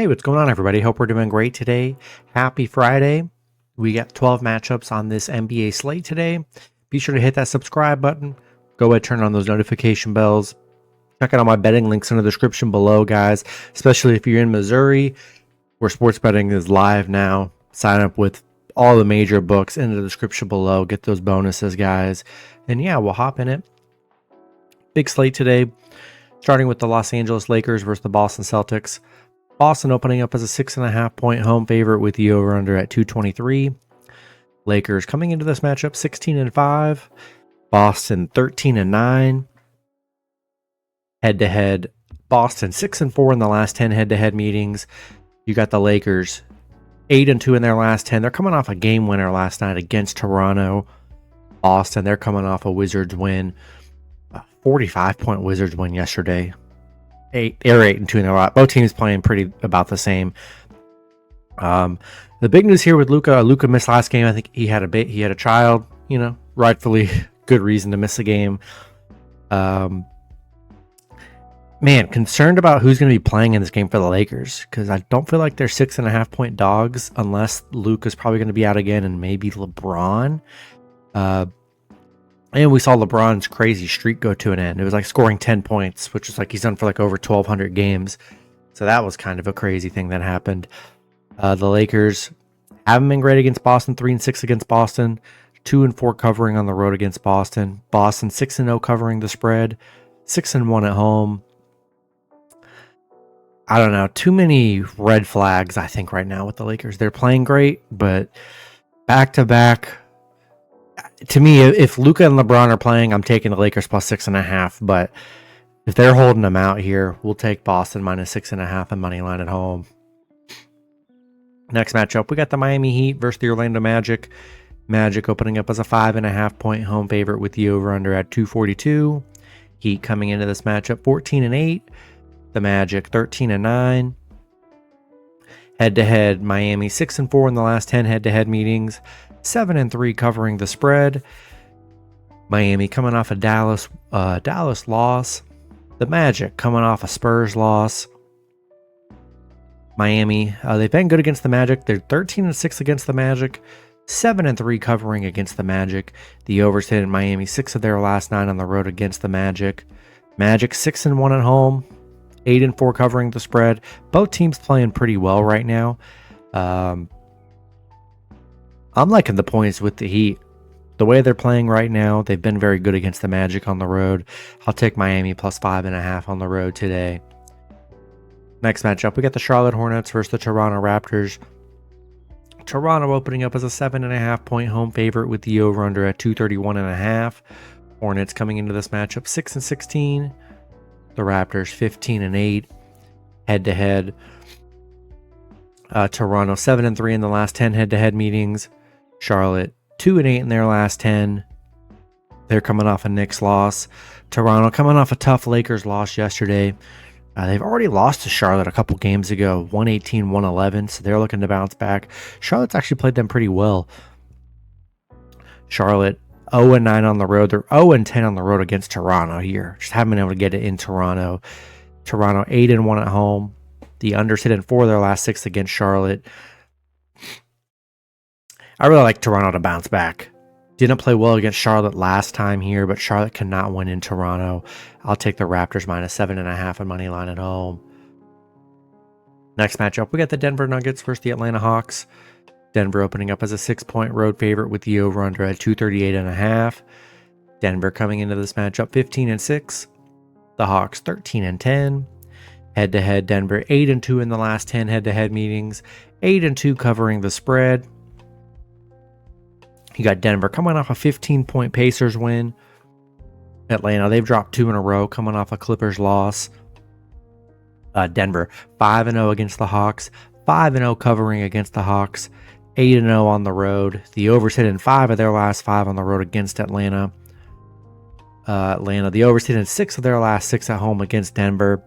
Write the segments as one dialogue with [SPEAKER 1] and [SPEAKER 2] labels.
[SPEAKER 1] Hey, what's going on, everybody? Hope we're doing great today. Happy Friday. We got 12 matchups on this NBA slate today. Be sure to hit that subscribe button. Go ahead, turn on those notification bells. Check out all my betting links in the description below, guys, especially if you're in Missouri, where sports betting is live now. Sign up with all the major books in the description below. Get those bonuses, guys. And yeah, we'll hop in it. Big slate today, starting with the Los Angeles Lakers versus the Boston Celtics. Boston opening up as a 6.5 point home favorite with the over-under at 223. Lakers coming into this matchup 16-5. Boston 13-9. Head-to-head, Boston 6-4 in the last 10 head-to-head meetings. You got the Lakers 8-2 in their last 10. They're coming off a game winner last night against Toronto. Boston, they're coming off a Wizards win. A 45-point Wizards win yesterday. They're 8-2 in their lot. Both teams playing pretty about the same. The big news here with Luka. Luka missed last game. I think he had a child. Rightfully good reason to miss a game. Man, concerned about who's going to be playing in this game for the Lakers, because I don't feel like they're 6.5 point dogs unless Luka's probably going to be out again and maybe LeBron. And we saw LeBron's crazy streak go to an end. It was like scoring 10 points, which is like he's done for like over 1,200 games. So that was kind of a crazy thing that happened. The Lakers haven't been great against Boston. 3-6 against Boston. 2-4 covering on the road against Boston. Boston 6-0 covering the spread. 6-1 at home. I don't know. Too many red flags, I think, right now with the Lakers. They're playing great, but back-to-back... To me, if Luka and LeBron are playing, I'm taking the Lakers plus 6.5. But if they're holding them out here, we'll take Boston minus 6.5 and money line at home. Next matchup, we got the Miami Heat versus the Orlando Magic. Magic opening up as a 5.5 point home favorite with the over/under at 242. Heat coming into this matchup 14-8. The Magic 13-9. Head-to-head, Miami 6-4 in the last 10 head-to-head meetings. 7-3 covering the spread. Miami coming off a Dallas loss. The Magic coming off a Spurs loss. Miami, they've been good against the Magic. They're 13-6 against the Magic. 7-3 covering against the Magic. The overs hit in Miami 6 of their last 9 on the road against the Magic. Magic 6-1 at home. 8-4 covering the spread. Both teams playing pretty well right now. I'm liking the points with the Heat. The way they're playing right now, they've been very good against the Magic on the road. I'll take Miami plus 5.5 on the road today. Next matchup, we got the Charlotte Hornets versus the Toronto Raptors. Toronto opening up as a 7.5 point home favorite with the over-under at 231.5. Hornets coming into this matchup 6-16. The Raptors 15-8. Head-to-head. Toronto 7-3 in the last 10 head-to-head meetings. Charlotte 2-8 in their last 10. They're coming off a Knicks loss. Toronto coming off a tough Lakers loss yesterday. They've already lost to Charlotte a couple games ago, 118-111, so they're looking to bounce back. Charlotte's actually played them pretty well. Charlotte 0-9 on the road. They're 0-10 on the road against Toronto here. Just haven't been able to get it in Toronto. Toronto 8-1 at home. The unders hit in 4 of their last 6 against Charlotte. I really like Toronto to bounce back. Didn't play well against Charlotte last time here, but Charlotte cannot win in Toronto. I'll take the Raptors minus 7.5 and money line at home. Next matchup, we got the Denver Nuggets versus the Atlanta Hawks. Denver opening up as a 6-point road favorite with the over-under at 238.5. Denver coming into this matchup 15-6. The Hawks 13-10. Head-to-head, Denver 8-2 in the last 10 head-to-head meetings. 8-2 covering the spread. You got Denver coming off a 15-point Pacers win. Atlanta, they've dropped 2 in a row coming off a Clippers loss. Denver 5-0 against the Hawks. 5-0 covering against the Hawks. 8-0 on the road. The overs hit in 5 of their last 5 on the road against Atlanta. The overs hit in 6 of their last 6 at home against Denver.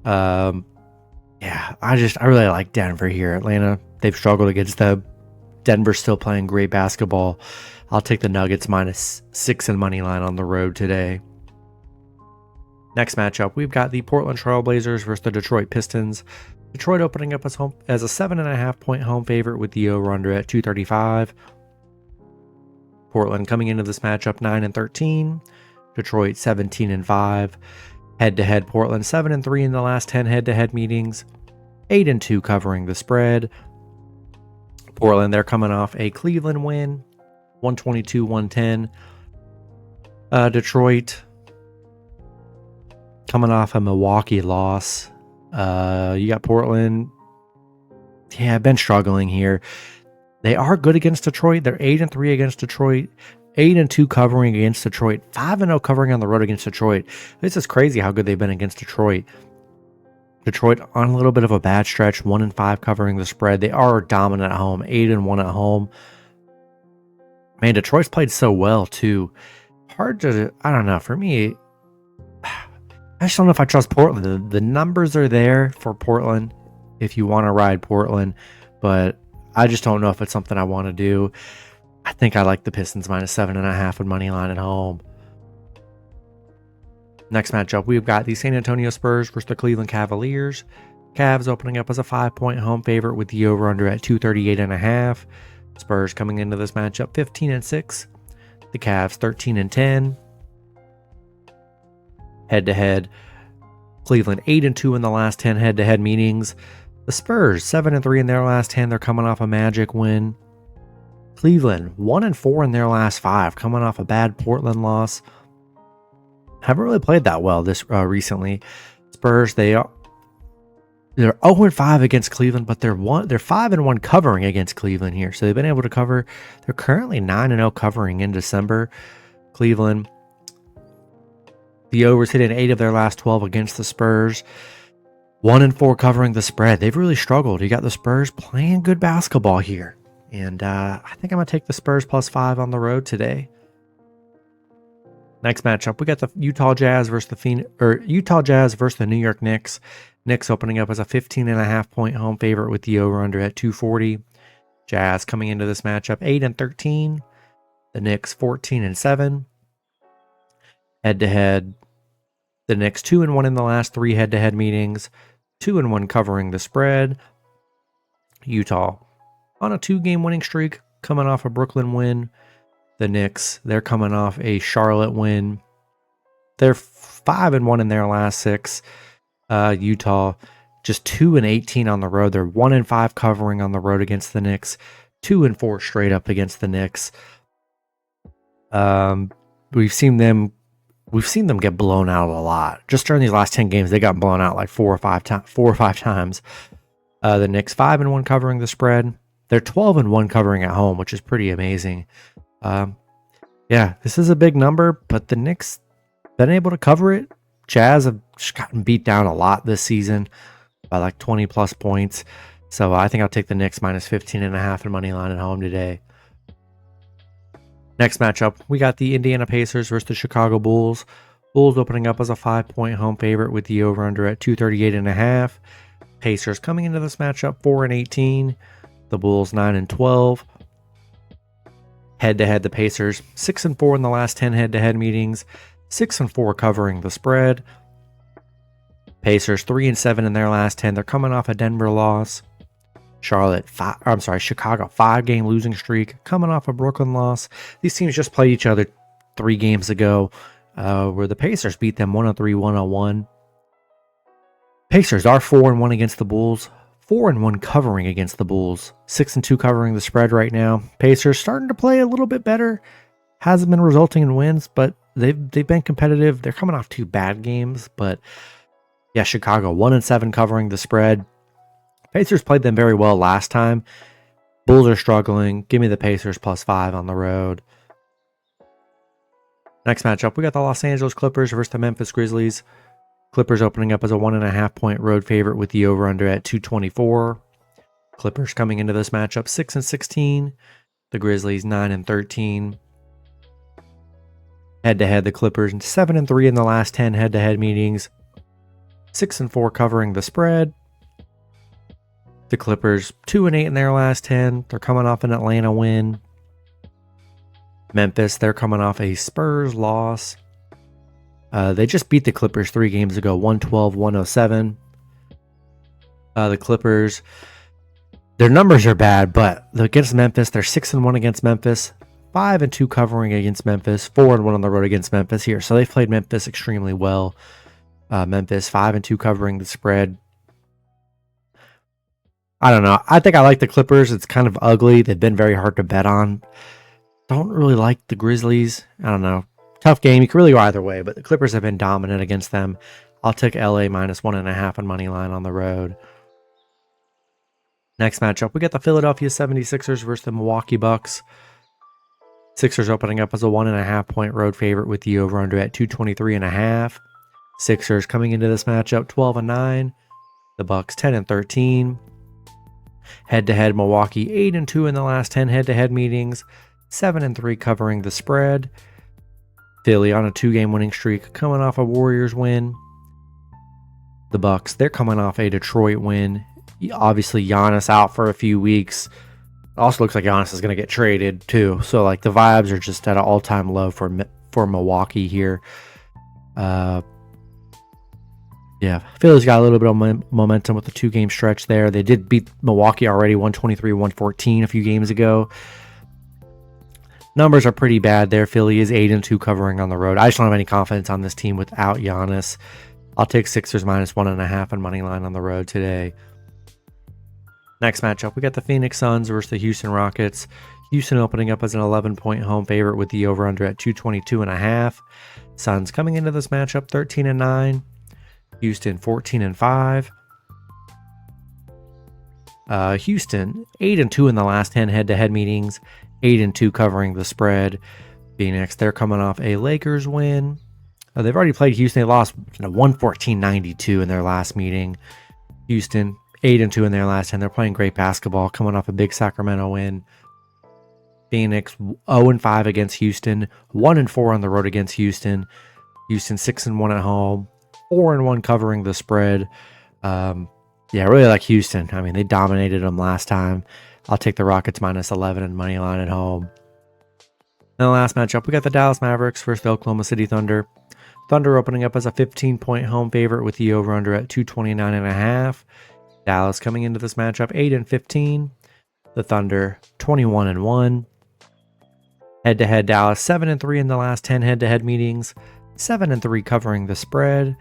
[SPEAKER 1] I really like Denver here. Atlanta, they've struggled against them. Denver's still playing great basketball. I'll take the Nuggets minus 6 and money line on the road today. Next matchup, we've got the Portland Trail Blazers versus the Detroit Pistons. Detroit opening up as a 7.5 point home favorite with the over-under at 235. Portland coming into this matchup 9-13. Detroit 17-5. Head-to-head, Portland 7-3 in the last 10 head-to-head meetings. 8-2 covering the spread. Portland, they're coming off a Cleveland win, 122-110. Detroit coming off a Milwaukee loss. You got Portland. Yeah, been struggling here. They are good against Detroit. They're 8-3 against Detroit. 8-2 covering against Detroit. 5-0 covering on the road against Detroit. This is crazy how good they've been against Detroit. Detroit on a little bit of a bad stretch. 1-5 covering the spread. They are dominant at home. 8-1 at home. Man, Detroit's played so well too. Hard to, I don't know. For me, I just don't know if I trust Portland. The numbers are there for Portland if you want to ride Portland, but I just don't know if it's something I want to do. I think I like the Pistons minus 7.5 with money line at home. Next matchup, we've got the San Antonio Spurs versus the Cleveland Cavaliers. Cavs opening up as a 5-point home favorite with the over-under at 238.5. Spurs coming into this matchup 15-6. The Cavs 13-10. Head-to-head, Cleveland 8-2 in the last 10 head-to-head meetings. The Spurs 7-3 in their last 10. They're coming off a Magic win. Cleveland 1-4 in their last 5, coming off a bad Portland loss. Haven't really played that well this recently. Spurs, they're 0-5 against Cleveland, but they're 5-1 covering against Cleveland here. So they've been able to cover. They're currently 9-0 covering in December. Cleveland, the overs hit in 8 of their last 12 against the Spurs. 1-4 covering the spread. They've really struggled. You got the Spurs playing good basketball here. And I think I'm going to take the Spurs +5 on the road today. Next matchup, we got the Utah Jazz versus the New York Knicks. Knicks opening up as a 15.5 point home favorite with the over-under at 240. Jazz coming into this matchup 8-13. The Knicks 14-7. Head-to-head, the Knicks 2-1 in the last 3 head-to-head meetings. 2-1 covering the spread. Utah on a 2-game winning streak, coming off a Brooklyn win. The Knicks, they're coming off a Charlotte win. They're 5-1 in their last 6. Utah just 2-18 on the road. They're 1-5 covering on the road against the Knicks. 2-4 straight up against the Knicks. We've seen them get blown out a lot. Just during these last 10 games, they got blown out like 4 or 5 times. The Knicks 5-1 covering the spread. They're 12-1 covering at home, which is pretty amazing. Yeah, this is a big number, but the Knicks been able to cover it. Jazz have just gotten beat down a lot this season by like 20 plus points. So I think I'll take the Knicks minus 15.5 in money line at home today. Next matchup, we got the Indiana Pacers versus the Chicago Bulls. Bulls opening up as a 5-point home favorite with the over-under at 238.5. Pacers coming into this matchup 4-18. The Bulls 9-12. Head-to-head, the Pacers 6-4 in the last 10 head-to-head meetings. 6-4 covering the spread. Pacers 3-7 in their last 10. They're coming off a Denver loss. Chicago 5-game losing streak, coming off a Brooklyn loss. These teams just played each other 3 games ago, where the Pacers beat them 103, 101. Pacers are 4-1 against the Bulls, 4-1 covering against the Bulls, 6-2 covering the spread right now. Pacers starting to play a little bit better. Hasn't been resulting in wins, but they've been competitive. They're coming off 2 bad games, but yeah, Chicago 1-7 covering the spread. Pacers played them very well last time. Bulls are struggling. Give me the Pacers +5 on the road. Next matchup, we got the Los Angeles Clippers versus the Memphis Grizzlies. Clippers opening up as a 1.5 point road favorite with the over-under at 224. Clippers coming into this matchup 6-16. The Grizzlies 9-13. Head-to-head, the Clippers 7-3 in the last 10 head-to-head meetings. 6-4 covering the spread. The Clippers 2-8 in their last 10. They're coming off an Atlanta win. Memphis, they're coming off a Spurs loss. They just beat the Clippers 3 games ago, 112-107. The Clippers, their numbers are bad, but against Memphis, they're 6-1 against Memphis, 5-2 covering against Memphis, 4-1 on the road against Memphis here. So they've played Memphis extremely well. Memphis 5-2 covering the spread. I don't know. I think I like the Clippers. It's kind of ugly. They've been very hard to bet on. Don't really like the Grizzlies. I don't know. Tough game. You can really go either way, but the Clippers have been dominant against them. I'll take LA minus 1.5 on money line on the road. Next matchup, we got the Philadelphia 76ers versus the Milwaukee Bucks. Sixers opening up as a 1.5 point road favorite with the over-under at 223.5. Sixers coming into this matchup 12-9. The Bucks 10-13. Head-to-head, Milwaukee 8-2 in the last 10 head-to-head meetings. 7-3 covering the spread. Philly on a 2-game winning streak, coming off a Warriors win. The Bucks, they're coming off a Detroit win. Obviously, Giannis out for a few weeks. Also looks like Giannis is going to get traded too. So like the vibes are just at an all-time low for Milwaukee here. Yeah, Philly's got a little bit of momentum with the 2-game stretch there. They did beat Milwaukee already 123-114 a few games ago. Numbers are pretty bad there. Philly is 8-2 covering on the road. I just don't have any confidence on this team without Giannis. I'll take Sixers minus 1.5 on money line on the road today. Next matchup, we got the Phoenix Suns versus the Houston Rockets. Houston opening up as an 11-point home favorite with the over-under at 222.5. Suns coming into this matchup 13-9. Houston 14-5. Houston 8-2 in the last 10 head-to-head meetings. 8-2 covering the spread. Phoenix, they're coming off a Lakers win. They've already played Houston. They lost 114-92 in their last meeting. Houston 8-2 in their last 10. They're playing great basketball, coming off a big Sacramento win. Phoenix 0-5 against Houston, 1-4 on the road against Houston. Houston 6-1 at home, 4-1 covering the spread. Yeah, I really like Houston. I mean, they dominated them last time. I'll take the Rockets minus 11 and money line at home. And the last matchup, we got the Dallas Mavericks versus the Oklahoma City Thunder. Thunder opening up as a 15-point home favorite with the over-under at 229.5. Dallas coming into this matchup 8-15. The Thunder 21-1. Head-to-head, Dallas 7-3 in the last 10 head-to-head meetings. 7-3 covering the spread.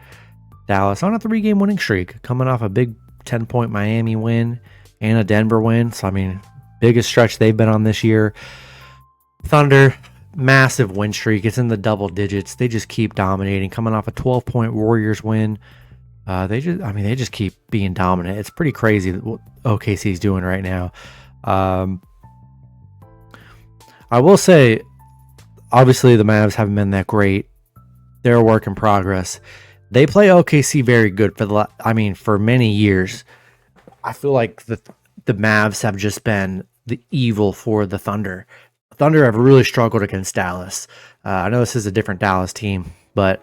[SPEAKER 1] Dallas on a 3-game winning streak, coming off a big 10-point Miami win and a Denver win. So, I mean, biggest stretch they've been on this year. Thunder, massive win streak. It's in the double digits. They just keep dominating, coming off a 12-point Warriors win. They just keep being dominant. It's pretty crazy what OKC's doing right now. I will say, obviously the Mavs haven't been that great. They're a work in progress. They play OKC very good for many years. I feel like the Mavs have just been the evil for the Thunder. The Thunder have really struggled against Dallas. I know this is a different Dallas team, but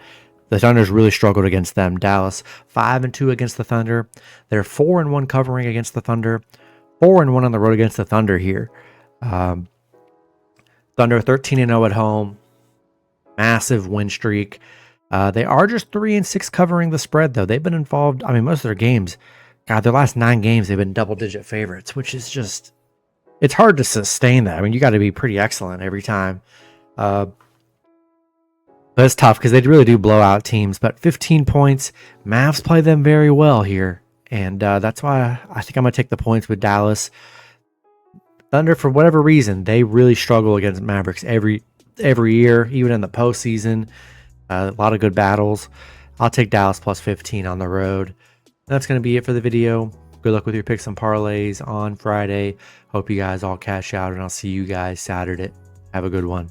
[SPEAKER 1] the Thunder's really struggled against them. Dallas 5-2 against the Thunder. They're 4-1 covering against the Thunder. 4-1 on the road against the Thunder here. Thunder 13-0 at home. Massive win streak. They are just 3-6 covering the spread, though. They've been involved. I mean, most of their games, their last 9 games, they've been double-digit favorites, which is just, it's hard to sustain that. I mean, you got to be pretty excellent every time. But it's tough because they really do blow out teams. But 15 points, Mavs play them very well here. And that's why I think I'm going to take the points with Dallas. Thunder, for whatever reason, they really struggle against Mavericks every year, even in the postseason. A lot of good battles. I'll take Dallas plus 15 on the road. That's going to be it for the video. Good luck with your picks and parlays on Friday. Hope you guys all cash out, and I'll see you guys Saturday. Have a good one.